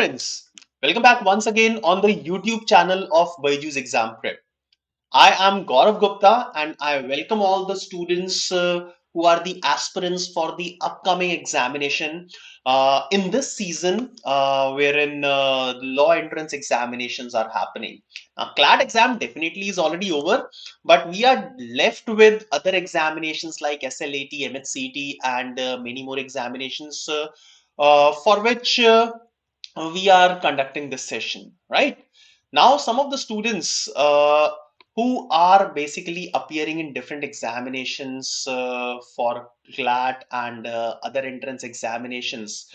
friends, welcome back once again on the YouTube channel of BYJU'S Exam Prep. I am Gourav Gupta and I welcome all the students who are the aspirants for the upcoming examination in this season wherein law entrance examinations are happening. Now, CLAT exam definitely is already over, but we are left with other examinations like SLAT, MHCT and many more examinations for which we are conducting this session, right? Now, some of the students who are basically appearing in different examinations for CLAT and other entrance examinations,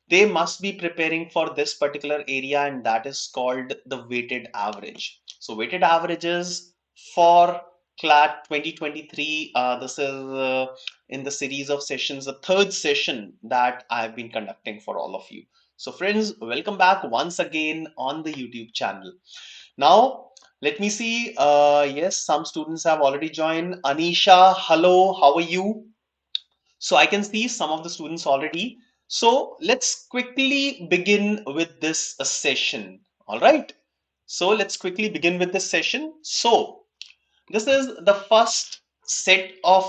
they must be preparing for this particular area, and that is called the weighted average. So, weighted averages for CLAT 2023. This is in the series of sessions, the third session that I've been conducting for all of you. So friends, welcome back once again on the YouTube channel. Now, let me see. Yes, some students have already joined. Anisha, hello, how are you? So I can see some of the students already. So let's quickly begin with this session. All right. So let's quickly begin with this session. So this is the first set of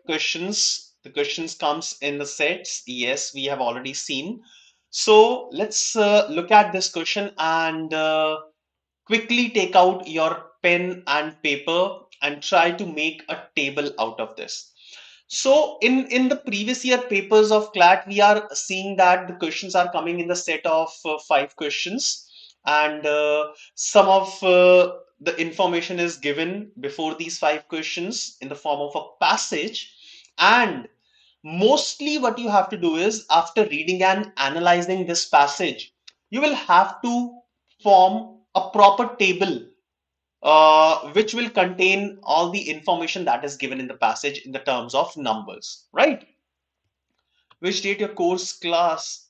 questions. The questions comes in the sets. Yes, we have already seen. So let's look at this question and quickly take out your pen and paper and try to make a table out of this. So in the previous year papers of CLAT, we are seeing that the questions are coming in the set of 5 questions, and some of the information is given before these 5 questions in the form of a passage. And mostly what you have to do is, after reading and analyzing this passage, you will have to form a proper table which will contain all the information that is given in the passage in the terms of numbers, right? Which date your course class?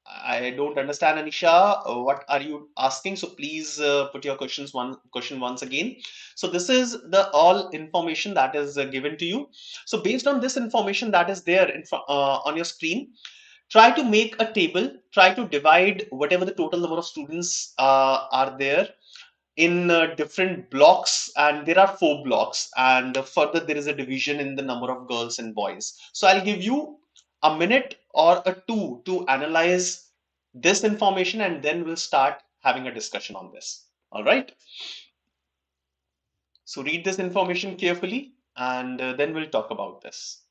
I don't understand, Anisha. What are you asking? So please put your question once again. So this is the all information that is given to you. So based on this information that is there on your screen, try to make a table. Try to divide whatever the total number of students are there in different blocks, and there are 4 blocks, and further there is a division in the number of girls and boys. So I'll give you a minute or a two to analyze this information, and then we'll start having a discussion on this. All right, so read this information carefully, and then we'll talk about this.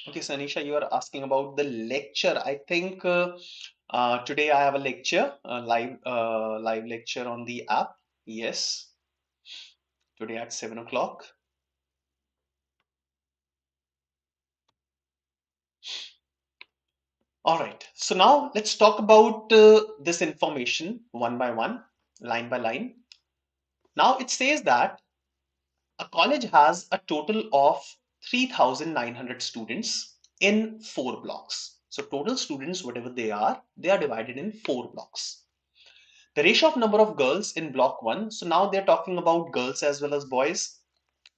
Okay, Sanisha, you are asking about the lecture. I think today I have a lecture, a live lecture on the app. Yes, today at 7 o'clock. All right. So now let's talk about this information one by one, line by line. Now it says that a college has a total of 3,900 students in 4 blocks. So total students, whatever they are divided in 4 blocks. The ratio of number of girls in block 1. So now they're talking about girls as well as boys.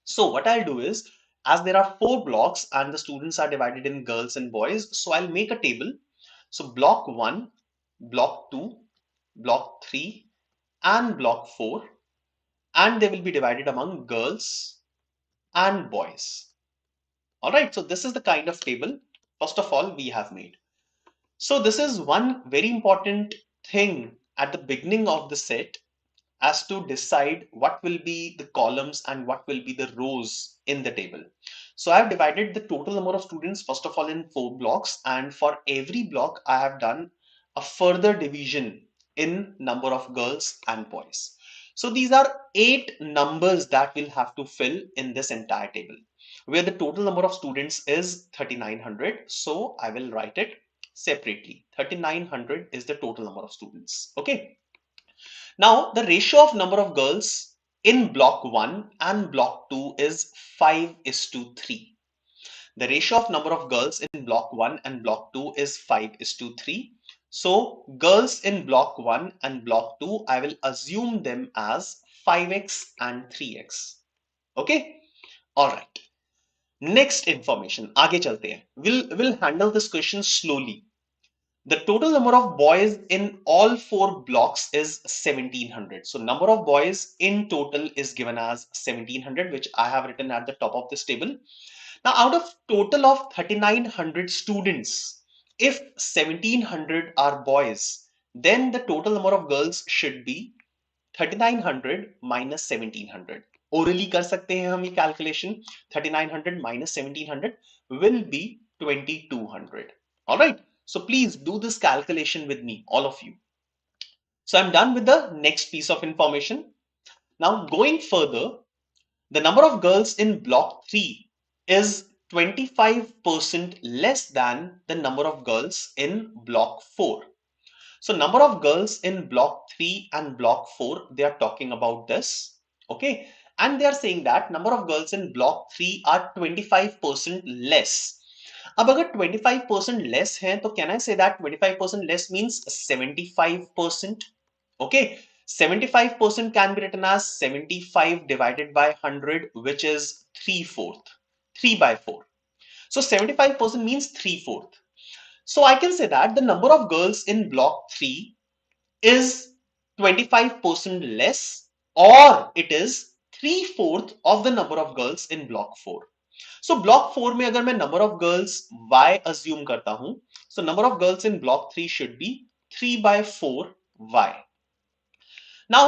So what I'll do is, as there are 4 blocks and the students are divided in girls and boys, so I'll make a table. So block 1, block 2, block 3 and block 4, and they will be divided among girls and boys. All right, so this is the kind of table, first of all, we have made. So this is one very important thing at the beginning of the set, as to decide what will be the columns and what will be the rows in the table. So I've divided the total number of students first of all in 4 blocks, and for every block I have done a further division in number of girls and boys. So these are 8 numbers that we'll have to fill in this entire table, where the total number of students is 3,900. So I will write it separately. 3,900 is the total number of students. Okay. Now, the ratio of number of girls in block 1 and block 2 is 5 is to 3. The ratio of number of girls in block 1 and block 2 is 5 is to 3. So girls in block 1 and block 2, I will assume them as 5x and 3x. Okay? All right. Next information. आगे चलते हैं. We'll handle this question slowly. The total number of boys in all four blocks is 1700. So number of boys in total is given as 1700, which I have written at the top of this table. Now, out of total of 3900 students, if 1700 are boys, then the total number of girls should be 3900 minus 1700. Orally कर सकते हैं हम ये calculation. 3900 minus 1700 will be 2200. All right. So please do this calculation with me, all of you. So I'm done with the next piece of information. Now going further, the number of girls in block 3 is 25% less than the number of girls in block 4. So number of girls in block 3 and block 4, they are talking about this. Okay. And they are saying that number of girls in block 3 are 25% less. अब अगर 25% less है तो can I say that 25% less means 75%? Okay. 75% can be written as 75 divided by 100, which is 3/4. 3 by 4. So 75% means 3/4. So I can say that the number of girls in block 3 is 25% less, or it is 3/4 of the number of girls in block 4. So block 4 में अगर मैं number of girls y assume करता हूं, so number of girls in block 3 should be 3/4 y. Now,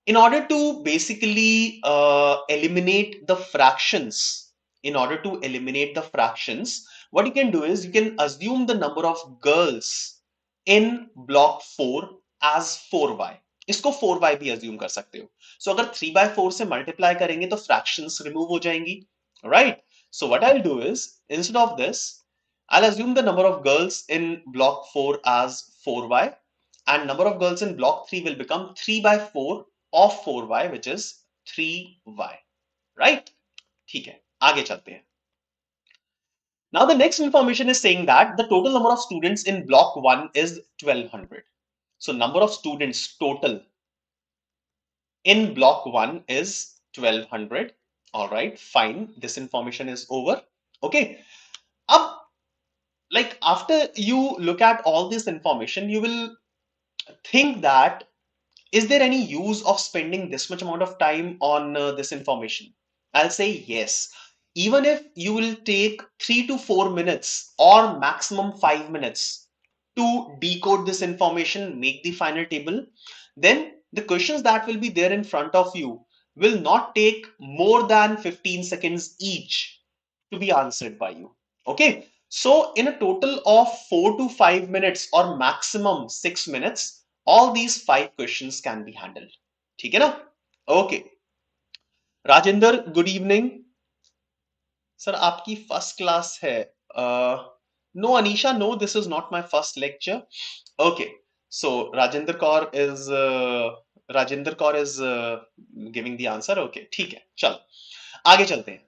in order to basically eliminate the fractions, what you can do is you can assume the number of girls in block 4 as 4y. इसको 4y भी assume कर सकते हो. So अगर 3/4 से multiply करेंगे तो fractions remove हो जाएंगी. Right? So what I'll do is, instead of this, I'll assume the number of girls in block 4 as 4y, and number of girls in block 3 will become 3/4 of 4y, which is 3y. Right? ठीक है, आगे चलते हैं. Now the next information is saying that the total number of students in block 1 is 1200. So number of students total in block 1 is 1200. All right, fine. This information is over. Okay. Up, like after you look at all this information, you will think that is there any use of spending this much amount of time on this information? I'll say yes. Even if you will take 3 to 4 minutes or maximum 5 minutes to decode this information, make the final table, then the questions that will be there in front of you will not take more than 15 seconds each to be answered by you. Okay. So in a total of 4 to 5 minutes or maximum 6 minutes, all these 5 questions can be handled. ठीक है ना? Okay. Rajinder, good evening. Sir, आपकी first class है. No, Anisha, no, this is not my first lecture. Okay. So Rajinder Kaur is giving the answer. Okay, ठीक है. चलो आगे चलते हैं.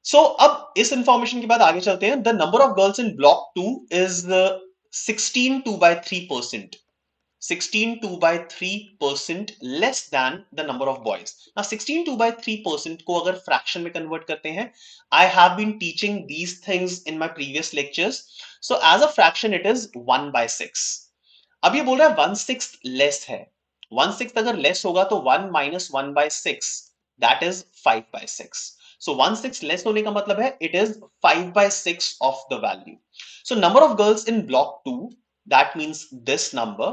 So अब इस information के बाद आगे चलते हैं. The number of girls in block 2 is 16 2/3%. 16 2/3% less than the number of boys. Now 16 2/3% को अगर fraction में convert करते हैं, I have been teaching these things in my previous lectures. So as a fraction it is 1/6. अब ये बोल रहा है 1/6 less है. 1/6 अगर less होगा तो 1 minus 1/6, that is 5/6. So 1/6 less होने का मतलब है it is 5/6 of the value. So number of girls in block 2, that means this number,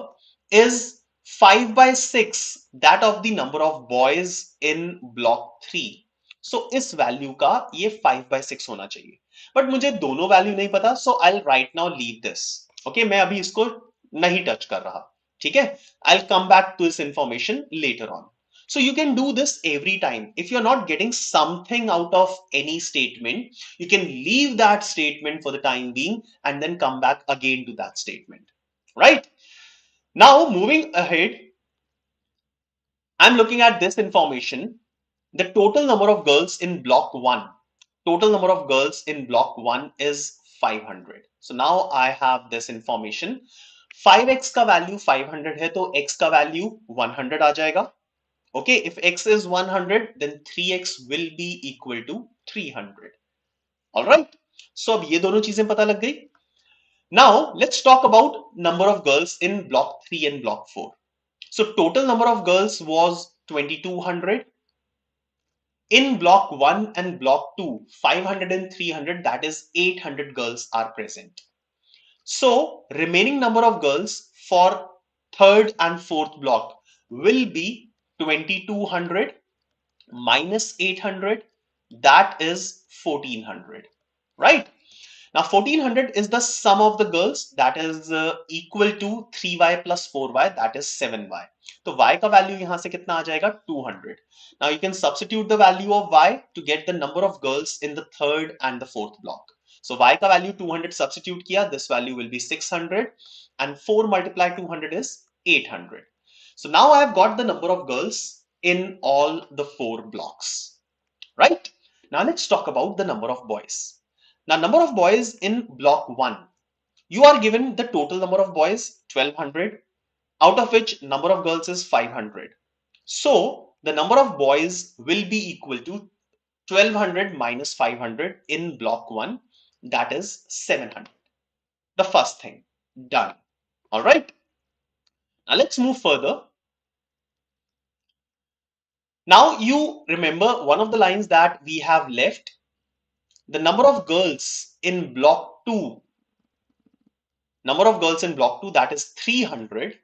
is 5/6 that of the number of boys in block 3. So इस value का ये 5/6 होना चाहिए. But मुझे दोनों वैल्यू नहीं पता, so I'll right now leave this. Okay, मैं अभी इसको नहीं टच कर रहा. ठीक है, I'll come back to this information later on. So you can do this every time. If you're not getting something out of any statement, you can leave that statement for the time being and then come back again to that statement. Right? Now moving ahead, I'm looking at this information. The total number of girls in block 1. Total number of girls in block 1 is 500. So now I have this information. 5x का value 500 है तो x का value 100 आ जाएगा. Okay, if x is 100, then 3x will be equal to 300. All right. So अब ये दोनों चीजें पता लग गई. Now let's talk about number of girls in block 3 and block 4. So total number of girls was 2200. In block 1 and block 2, 500 and 300, that is 800 girls are present. So remaining number of girls for third and fourth block will be 2200 minus 800, that is 1400, right? Now 1400 is the sum of the girls, that is equal to 3y plus 4y, that is 7y. तो y का value यहां से कितना आ जाएगा 200. Now you can substitute the value of y to get the number of girls in the third and the fourth block. So y का value 200 substitute किया, this value will be 600 and 4 multiplied 200 is 800. So now I have got the number of girls in all the 4 blocks, right? Now let's talk about the number of boys. Now, number of boys in block 1, you are given the total number of boys 1200, out of which number of girls is 500. So, the number of boys will be equal to 1200 minus 500 in block 1, that is 700. The first thing, done. All right. Now, let's move further. Now, you remember one of the lines that we have left. The number of girls in block 2, that is 300,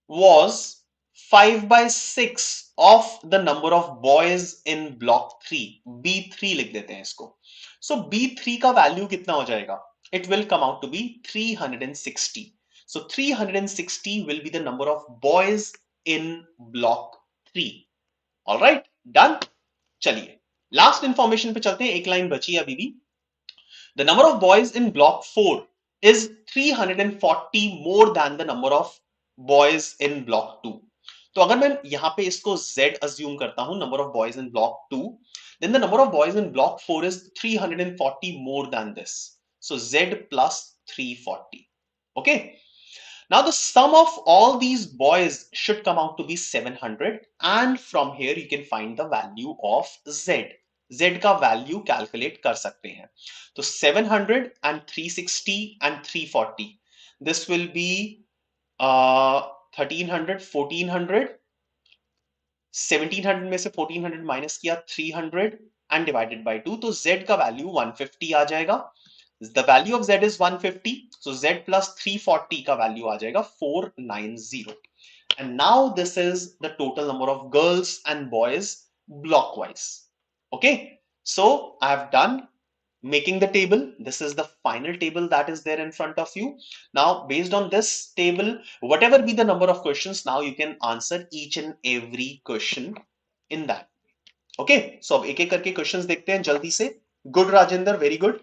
was 5 by 6 of the number of boys in block 3. B3 लिख देते हैं इसको. So B3 का value कितना हो जाएगा? It will come out to be 360. So 360 will be the number of boys in block 3. Alright, done? चलिए. Last information पे चलते हैं, एक line बची है अभी भी. The number of boys in block 4 is 340 more than the number of boys in block 2. तो अगर मैं यहां पे इसको Z assume करता हूं, number of boys in block 2, then the number of boys in block 4 is 340 more than this. So Z plus 340. Okay. Now the sum of all these boys should come out to be 700, and from here you can find the value of Z. Z का value calculate कर सकते हैं. तो 700 and 360 and 340. This will be 1300, 1400. 1700 में से 1400 minus किया 300 and divided by 2. तो Z का value 150 आ जाएगा. The value of Z is 150. So Z plus 340 का value आ जाएगा 490. And now this is the total number of girls and boys blockwise. Okay. So I have done making the table. This is the final table that is there in front of you. Now, based on this table, whatever be the number of questions, now you can answer each and every question in that. Okay. So अब एक एक करके questions देखते हैं जल्दी से. Good, Rajendra. Very good.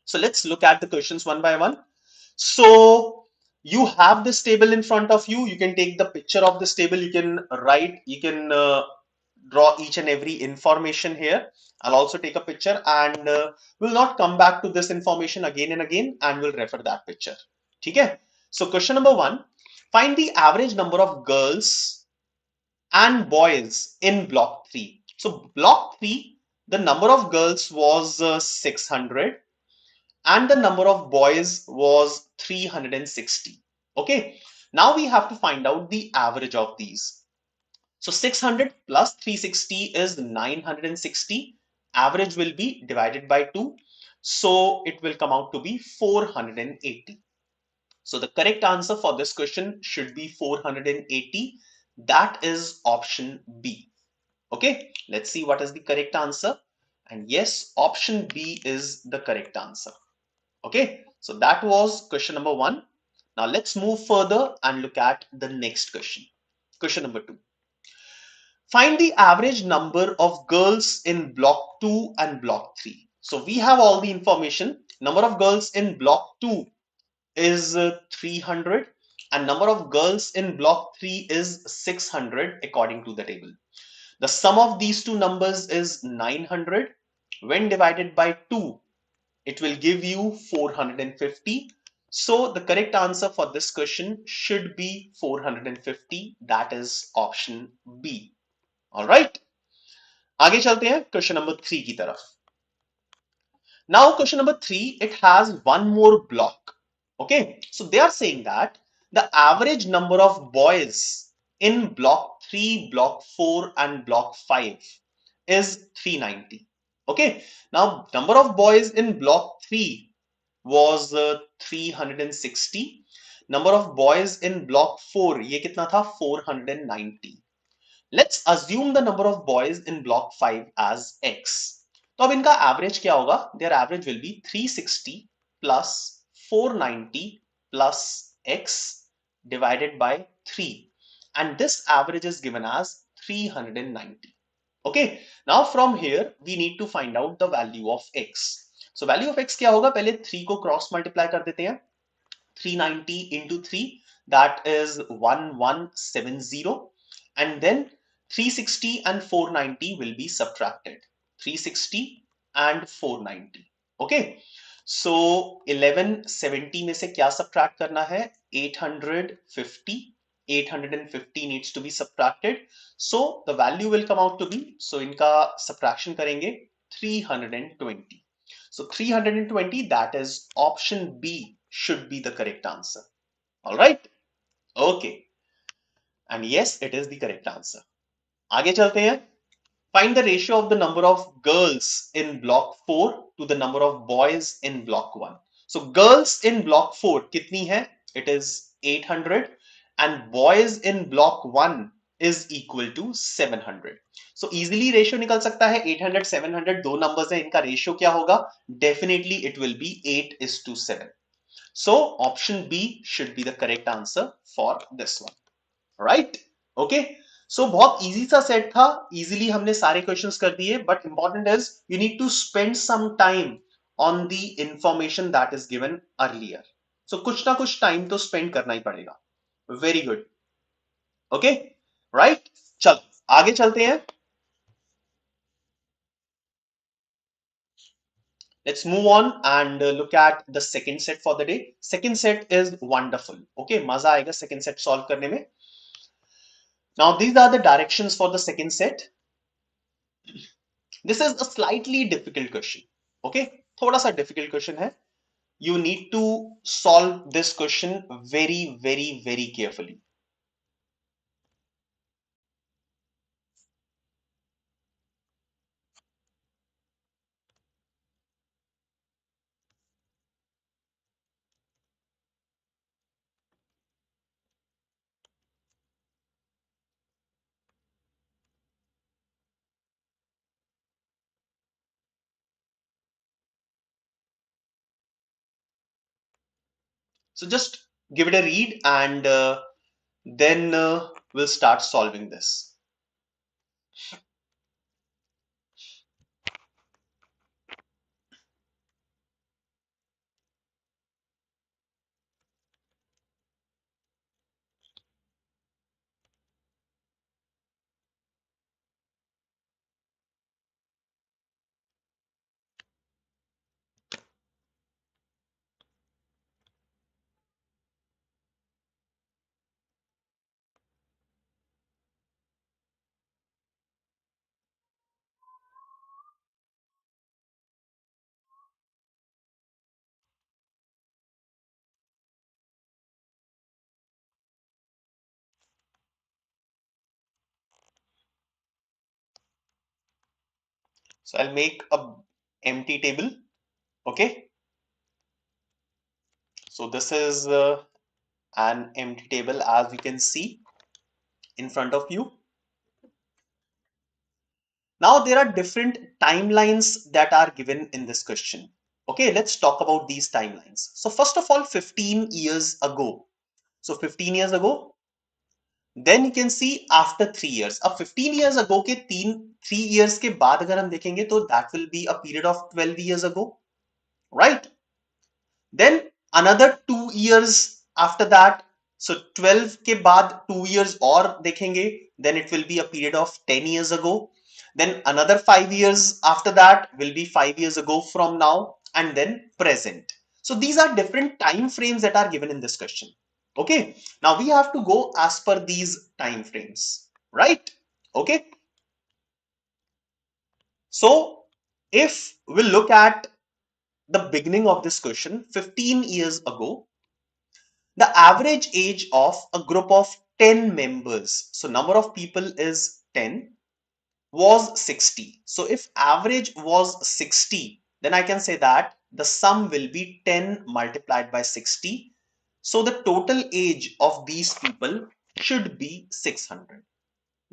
So let's look at the questions one by one. So you have this table in front of you. You can take the picture of this table. You can write, you can draw each and every information here. I'll also take a picture and we'll not come back to this information again and again, and we'll refer that picture. Okay. So question number 1, find the average number of girls and boys in block 3. So block 3, the number of girls was 600. And the number of boys was 360. Okay. Now we have to find out the average of these. So 600 plus 360 is 960. Average will be divided by 2. So it will come out to be 480. So the correct answer for this question should be 480. That is option B. Okay. Let's see what is the correct answer. And yes, option B is the correct answer. Okay, so that was question number 1. Now let's move further and look at the next question. Question number 2. Find the average number of girls in block 2 and block 3. So we have all the information. Number of girls in block 2 is 300 and number of girls in block 3 is 600 according to the table. The sum of these two numbers is 900. When divided by 2, it will give you 450. So the correct answer for this question should be 450. That is option B. All right. आगे चलते हैं question number 3 की तरफ. Now question number 3, it has one more block. Okay, so they are saying that the average number of boys in block 3, block 4 and block 5 is 390. Okay, now number of boys in block 3 was 360. Number of boys in block 4 ये कितना था 490. Let's assume the number of boys in block 5 as x. तो अब इनका average क्या होगा? Their average will be 360 plus 490 plus x divided by 3, and this average is given as 390. Okay, now from here we need to find out the value of x. So value of x क्या होगा? पहले 3 को cross multiply कर देते हैं. 390 into 3, that is 1170, and then 360 and 490 will be subtracted. 360 and 490. Okay, so 1170 में से क्या subtract करना है? 850. 850 needs to be subtracted, so the value will come out to be, so इनका subtraction करेंगे 320. So 320, that is option B should be the correct answer. All right. Okay, and yes, it is the correct answer. आगे चलते हैं. Find the ratio of the number of girls in block 4 to the number of boys in block 1. So girls in block 4 कितनी है? It is 800, and boys in block 1 is equal to 700. So easily ratio निकल सकता है. 800 700 दो numbers हैं, इनका ratio क्या होगा? Definitely it will be 8:7. So option B should be the correct answer for this one. Right? Okay. So बहुत easy सा सेट था, इजीली हमने सारे क्वेश्चंस कर दिए, but important is you need to spend some time on the information that is given earlier. So कुछ ना कुछ टाइम तो स्पेंड करना ही पड़ेगा. Very good. Okay, right. चलो आगे चलते हैं. Let's move on and look at the second set for the day. Second set is wonderful. Okay, मजा आएगा second set solve करने में. Now these are the directions for the second set. This is a slightly difficult question. Okay, थोड़ा सा difficult question है. You need to solve this question very, very, very carefully. So just give it a read, and then we'll start solving this. So I'll make a empty table. Okay, so this is an empty table, as you can see in front of you. Now there are different timelines that are given in this question. Okay, let's talk about these timelines. So first of all, 15 years ago. So 15 years ago, then you can see after 3 years. अब 15 years ago के 3 years के बाद अगर हम देखेंगे तो that will be a period of 12 years ago, right? Then another 2 years after that, so 12 के बाद 2 years और देखेंगे, then it will be a period of 10 years ago. Then another 5 years after that will be 5 years ago from now, and then present. So these are different time frames that are given in this question. Okay, now we have to go as per these time frames, right? Okay, so if we look at the beginning of this question, 15 years ago, the average age of a group of 10 members, so number of people is 10, was 60. So if average was 60, then I can say that the sum will be 10 multiplied by 60. So the total age of these people should be 600.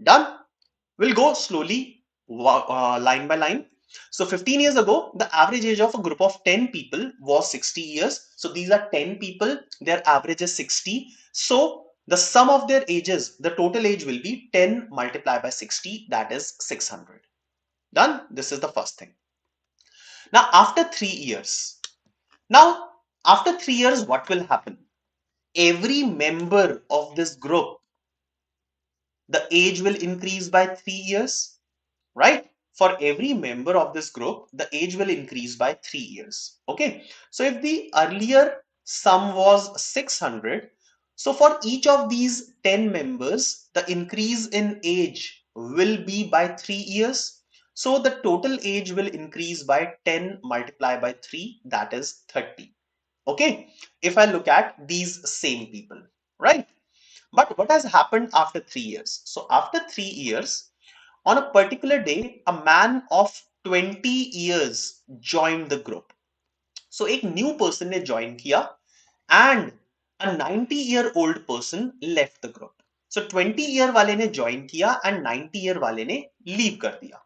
Done? We'll go slowly, line by line. So 15 years ago, the average age of a group of 10 people was 60 years. So these are 10 people, their average is 60. So the sum of their ages, the total age will be 10 multiplied by 60, that is 600. Done? This is the first thing. Now after 3 years, what will happen? Every member of this group, the age will increase by 3 years, right? For every member of this group, the age will increase by 3 years. Okay, so if the earlier sum was 600, so for each of these 10 members, the increase in age will be by 3 years. So the total age will increase by 10 multiplied by 3, that is 30. Okay, if I look at these same people, right? But what has happened after 3 years? So after 3 years, on a particular day, a man of 20 years joined the group. So एक new person ने join किया and a 90-year-old person left the group. So 20 year वाले ने join किया and 90 year वाले ने leave कर दिया.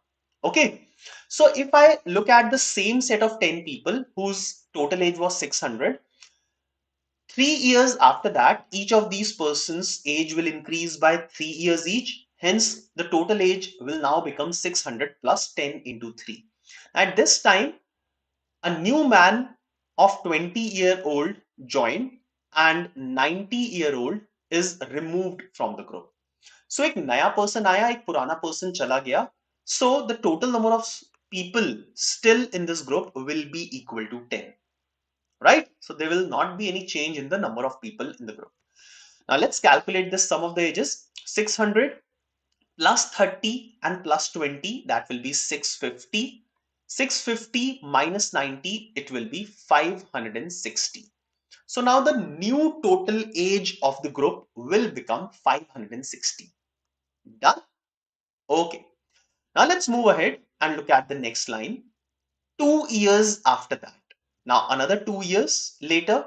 Okay. So if I look at the same set of 10 people whose total age was 600, 3 years after that, each of these persons' age will increase by 3 years each. Hence, the total age will now become 600 plus 10 into 3. At this time, a new man of 20-year-old joined and 90-year-old is removed from the group. So एक नया person आया, एक पुराना person चला गया. So the total number of people still in this group will be equal to 10. Right? So there will not be any change in the number of people in the group. Now let's calculate the sum of the ages. 600 plus 30 and plus 20, that will be 650. 650 minus 90, it will be 560. So now the new total age of the group will become 560. Done? Okay. Now let's move ahead and look at the next line. 2 years after that. Now another 2 years later.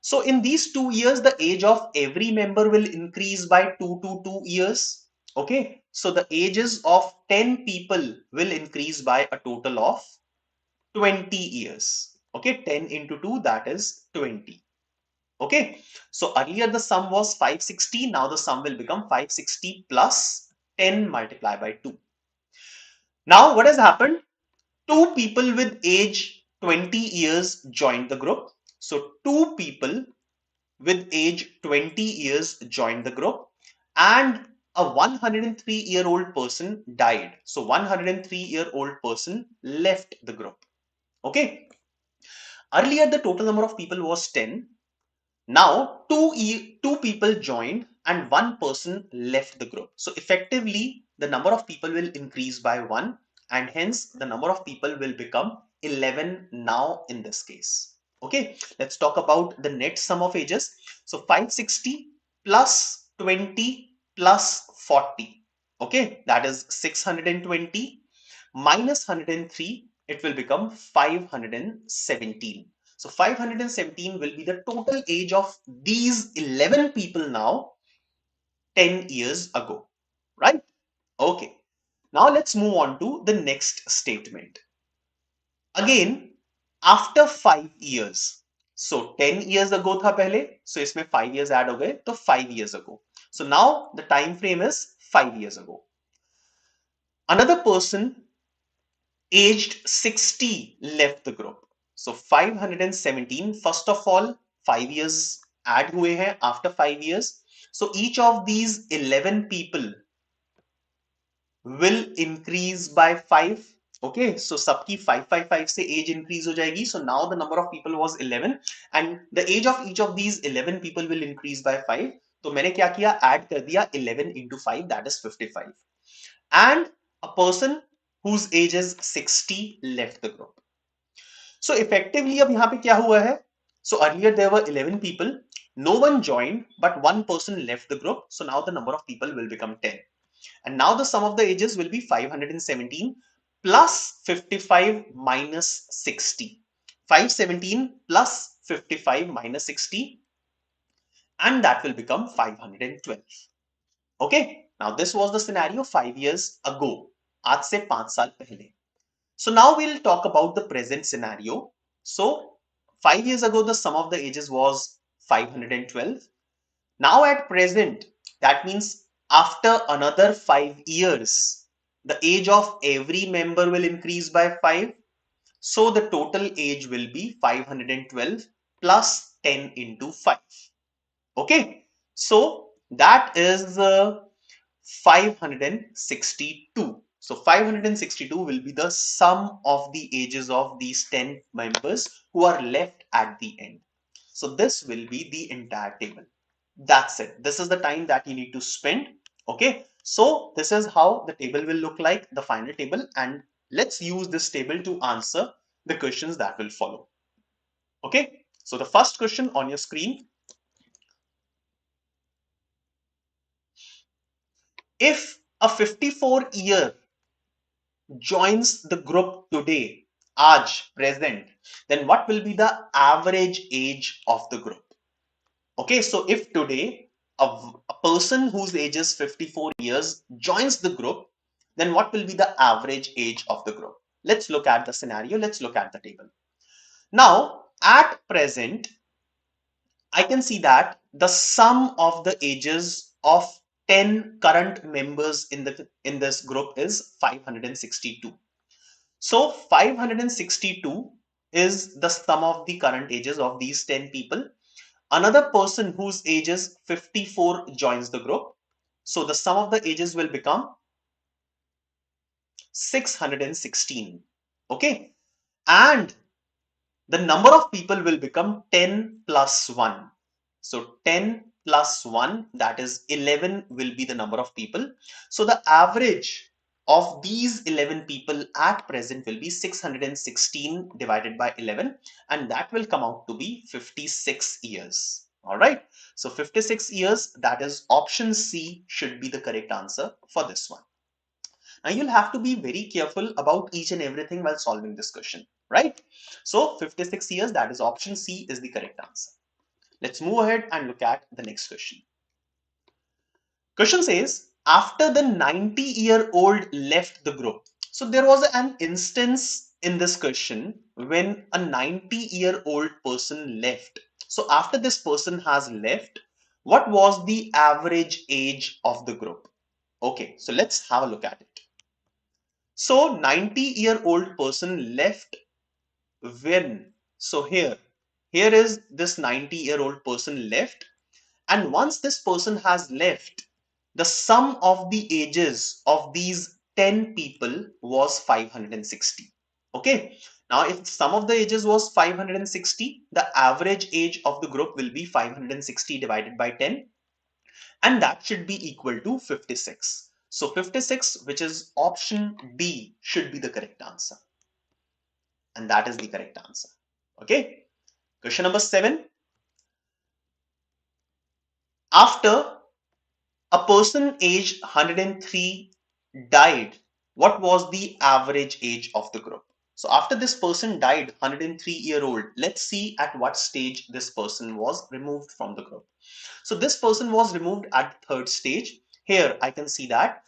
So in these 2 years, the age of every member will increase by 2 years. Okay. So the ages of 10 people will increase by a total of 20 years. Okay. 10 into 2, that is 20. Okay. So earlier the sum was 560. Now the sum will become 560 plus 10 multiplied by 2. Now what has happened? Two people with age 20 years joined the group. So two people with age 20 years joined the group and a 103-year-old person died. So 103-year-old person left the group. Okay. Earlier the total number of people was 10. Now two people joined and one person left the group. So effectively the number of people will increase by 1 and hence the number of people will become 11 now in this case. Okay, let's talk about the net sum of ages. So 560 plus 20 plus 40. Okay, that is 620 minus 103, it will become 517. So 517 will be the total age of these 11 people now 10 years ago, right? Okay. Now let's move on to the next statement. Again, after 5 years. So 10 years ago था पहले, so इसमें 5 years add हो गए, तो 5 years ago. So now the time frame is 5 years ago. Another person aged 60 left the group. So 517, first of all, 5 years add हुए हैं after 5 years. So each of these 11 people will increase by 5. Okay, so सबकी 555 से age increase हो जाएगी. So now the number of people was 11 and the age of each of these 11 people will increase by 5. तो मैंने क्या किया, add कर दिया 11 into 5, that is 55. And a person whose age is 60 left the group. So effectively अब यहाँ पे क्या हुआ है? So earlier there were 11 people, no one joined, but one person left the group. So now the number of people will become 10. And now the sum of the ages will be 517 plus 55 minus 60. 517 plus 55 minus 60, and that will become 512. Okay, now this was the scenario 5 years ago. आज से 5 साल पहले. So now we'll talk about the present scenario. So 5 years ago, the sum of the ages was 512. Now at present, that means after another 5 years, the age of every member will increase by 5. So the total age will be 512 plus 10 into 5. Okay. So that is 562. So 562 will be the sum of the ages of these 10 members who are left at the end. So this will be the entire table. That's it. This is the time that you need to spend. Okay. So this is how the table will look like, the final table. And let's use this table to answer the questions that will follow. Okay. So the first question on your screen. If a 54-year joins the group today, Aaj, present, then what will be the average age of the group? Okay, so if today a person whose age is 54 years joins the group, then what will be the average age of the group? Let's look at the scenario. Let's look at the table. Now, at present, I can see that the sum of the ages of 10 current members in this group is 562. So 562 is the sum of the current ages of these 10 people. Another person whose age is 54 joins the group. So the sum of the ages will become 616. Okay. And the number of people will become 10 plus 1. So 10 plus 1, that is 11, will be the number of people. So the average of these 11 people at present will be 616 divided by 11, and that will come out to be 56 years. All right. So 56 years, that is option C, should be the correct answer for this one. Now you'll have to be very careful about each and everything while solving this question, right? So 56 years, that is option C, is the correct answer. Let's move ahead and look at the next question. Question says, after the 90-year-old left the group. So there was an instance in this question when a 90-year-old person left. So after this person has left, what was the average age of the group? Okay, so let's have a look at it. So 90-year-old person left when? So here is this 90-year-old person left, and once this person has left, the sum of the ages of these 10 people was 560. Okay, now if sum of the ages was 560, the average age of the group will be 560 divided by 10, and that should be equal to 56. So 56, which is option B, should be the correct answer. And that is the correct answer. Okay. Question number 7. After a person aged 103 died, what was the average age of the group? So after this person died, 103-year-old, let's see at what stage this person was removed from the group. So this person was removed at the third stage. Here I can see that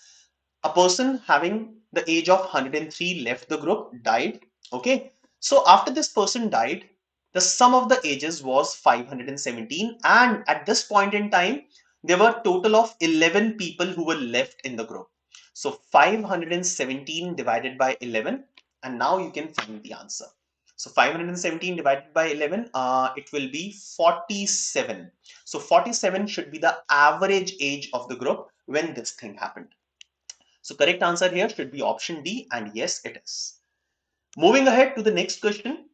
a person having the age of 103 left the group, died. Okay, so after this person died, the sum of the ages was 517, and at this point in time there were total of 11 people who were left in the group. So 517 divided by 11, and now you can find the answer. So 517 divided by 11, it will be 47. So 47 should be the average age of the group when this thing happened. So correct answer here should be option D, and yes, it is. Moving ahead to the next question.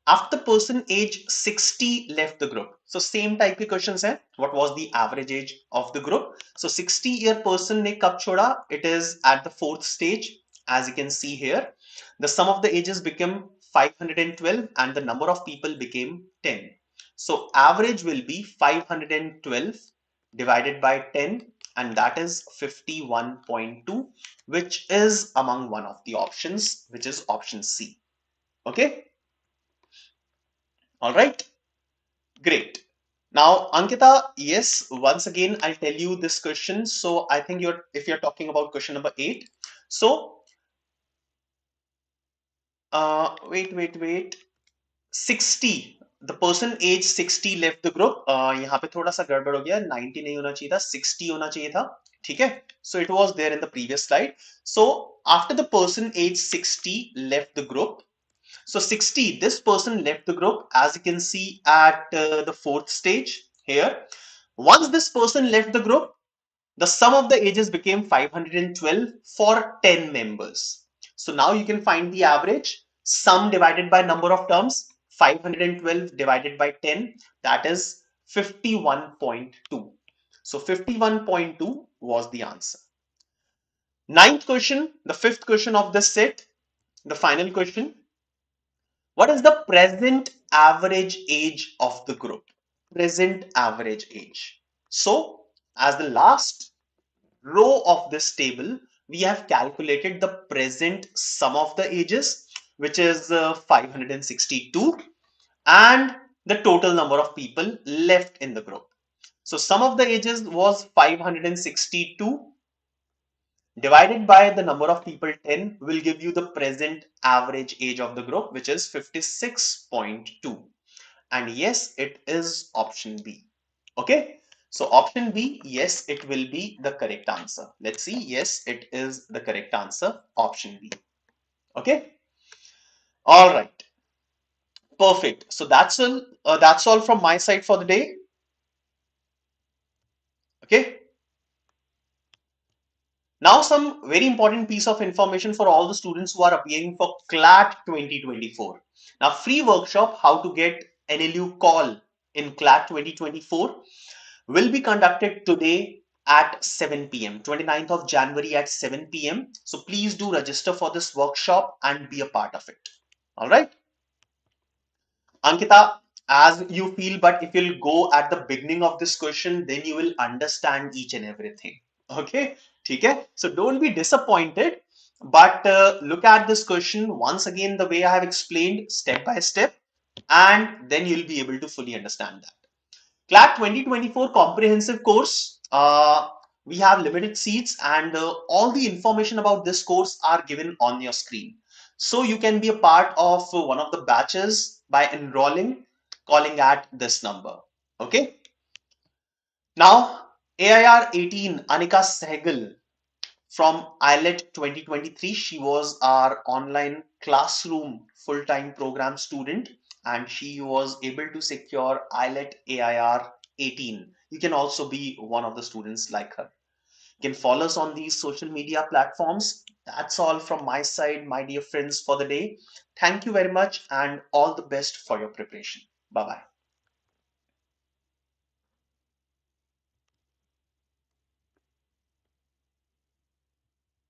After person age 60 left the group. So same type के questions हैं. What was the average age of the group? So 60-year person ने कब छोड़ा? It is at the fourth stage. As you can see here, the sum of the ages became 512 and the number of people became 10. So average will be 512 divided by 10, and that is 51.2, which is among one of the options, which is option C. Okay. All right. Great. Now, Ankita, yes, once again, I'll tell you this question. So I think if you're talking about question number 8. So, wait. 60. The person age 60 left the group. यहाँ पे थोड़ा सा गड़बड़ हो गया. 90 नहीं होना चाहिए था. 60 होना चाहिए था. ठीक है. So it was there in the previous slide. So after the person age 60 left the group. So 60, this person left the group, as you can see at the fourth stage here. Once this person left the group, the sum of the ages became 512 for 10 members. So now you can find the average. Sum divided by number of terms, 512 divided by 10, that is 51.2. So 51.2 was the answer. Ninth question, the fifth question of this set, the final question. What is the present average age of the group? Present average age. So, as the last row of this table, we have calculated the present sum of the ages, which is 562, and the total number of people left in the group. So, sum of the ages was 562 divided by the number of people 10 will give you the present average age of the group, which is 56.2. And yes, it is option B. Okay. So option B, yes, it will be the correct answer. Let's see. Yes, it is the correct answer. Option B. Okay. All right. Perfect. So that's all. That's all from my side for the day. Okay. Now, some very important piece of information for all the students who are appearing for CLAT 2024. Now, free workshop, how to get NLU call in CLAT 2024 will be conducted today at 7 p.m. 29th of January at 7 p.m. So please do register for this workshop and be a part of it. All right. Ankita, as you feel, but if you'll go at the beginning of this question, then you will understand each and everything. Okay. Okay. So don't be disappointed, but look at this question once again the way I have explained step by step, and then you'll be able to fully understand that. CLAT 2024 comprehensive course. We have limited seats, and all the information about this course are given on your screen. So you can be a part of one of the batches by enrolling, calling at this number. Okay. Now, AIR 18, Anika Sehgal from IELTS 2023. She was our online classroom full-time program student, and she was able to secure IELTS AIR 18. You can also be one of the students like her. You can follow us on these social media platforms. That's all from my side, my dear friends, for the day. Thank you very much and all the best for your preparation. Bye-bye.